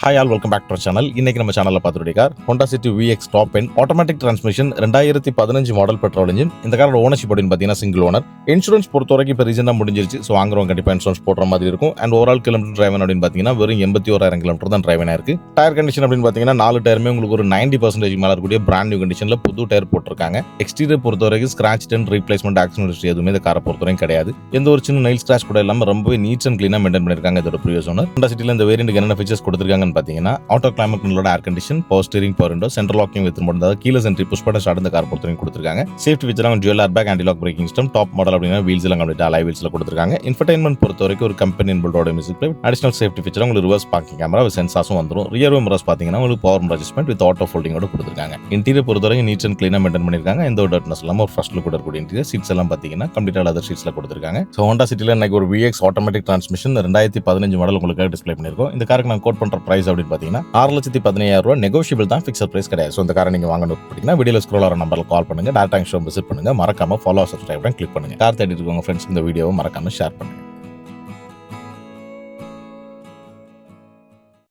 Hi all welcome back to channel. இன்னைக்கு நம்ம சேனல்ல பார்த்துட்டு car Honda City VX top end automatic transmission 2015 model petrol engine. இந்த காரோட ஓனர்ஷிப் அப்படின்னு பார்த்தீங்கன்னா சிங்கிள் ஓனர். இன்சூரன்ஸ் பொறுத்த வரைக்கும் இப்போ ரீசெண்டாக முடிஞ்சிருச்சு. ஸோ வாங்குறவங்க கண்டிப்பாக இன்சூரன்ஸ் போடுற மாதிரி இருக்கும். அண்ட் ஓவரால் கிலோமீட்டர் டிரைவன் அப்படின்னு பார்த்தீங்கன்னா வெறும் 81,000 கிலோமீட்டர் தான் டிரைவன் இருக்கு. டயர் கண்டிஷன் அப்படின்னு பார்த்தீங்கன்னா 4 டயருமே உங்களுக்கு ஒரு 90% மேலே இருக்கக்கூடிய பிராண்ட் நியூ கண்டிஷனில் புது டயர் போட்டிருக்காங்க. எக்ஸ்டீரியர் பொறுத்த வரைக்கும் ஸ்கிராச் டென்ட் ரீப்ளேஸ்மெண்ட் ஆக்சிடென்ட் எதுவுமே இந்த காரை பொறுத்த வரைக்கும் கிடையாது. எந்த ஒரு சின்ன நெயில் ஸ்கிராச் கூட இல்லாமல் ரொம்பவே நீட் அண்ட் கிளீனாக மெயின்டைன் பண்ணிருக்காங்க இதோட ப்ரீவியஸ் ஓனர். ஹோண்டா சிட்டியில் இந்த வேரியன்ட்க்கு என்னென்ன ஃபீச்சர்ஸ் கொடுத்துருக்காங்கன்னு பார்த்தீங்கன்னா ஆட்டோ கிளைமேட் கண்ட்ரோலோட air condition, power steering, power window, central locking with remote, அதாவது keyless entry push button start இந்த கார் பொறுத்தவரைக்கும் கொடுத்திருக்காங்க. சேஃப்டி ஃபீச்சராக dual air bag, anti lock braking system, top model அப்படினா வீல்ஸ் எல்லாம் கம்ப்ளீட்டா அலாய் வீல்ஸ்ல கொடுத்திருக்காங்க. இன்ஃபர்டெயின்மென்ட் பொறுத்த வரைக்கும் ஒரு company inbuilt music player, additional safety feature உங்களுக்கு ரிவர்ஸ் பார்க்கிங் கேமரா வித் சென்சார்ஸும் வந்துரும். ரியர் வியூ மிரர்ஸ் பாத்தீங்கன்னா உங்களுக்கு பவர் அட்ஜஸ்ட்மென்ட் வித் ஆட்டோ ஃபோல்டிங்கோட கொடுத்திருக்காங்க. இன்டீரியர் பொறுத்த வரைக்கும் நீட் அண்ட் கிளீனா மெயின்டைன் பண்ணிருக்காங்க. எந்த ஒரு டர்ட்னஸ் இல்லாம ஒரு ஃபர்ஸ்ட் லுக் இருக்கக்கூடிய இன்டீரியர். சீட்ஸ் எல்லாம் பாத்தீங்கன்னா கம்ப்ளீட்டா லெதர் சீட்ஸ்ல கொடுத்திருக்காங்க. சோ ஹோண்டா சிட்டில இன்னைக்கு ஒரு VX ஆட்டோமேட்டிக் டிரான்ஸ்மிஷன் 2015 மாடல் உங்களுக்கு டிஸ்ப்ளே பண்ணிருக்கோம். இந்த காருக்கு நான் கோட் பண்ற பிரைஸ் அப்படின்னு பாத்தீங்கன்னா 6,15,000 ரூபாய். நெகோஷியபிள் தான், ஃபிக்ஸட் பிரைஸ் கிடையாது. ஸோ இந்த காரை நீங்க வாங்கணும் அப்படின்னா வீடியோல ஸ்க்ரோல் ஆகிற நம்பர்ல கால் பண்ணுங்க, டேரக்டா ஷோ விசிட் பண்ணுங்க, மறக்காம ஃபாலோ சப்ஸ்கிரைப் கிளிக் பண்ணுங்க. கார் தேடிட்டு இருக்கவங்க ஃப்ரெண்ட்ஸ் இந்த வீடியோவை மறக்காம ஷேர் பண்ணுங்க.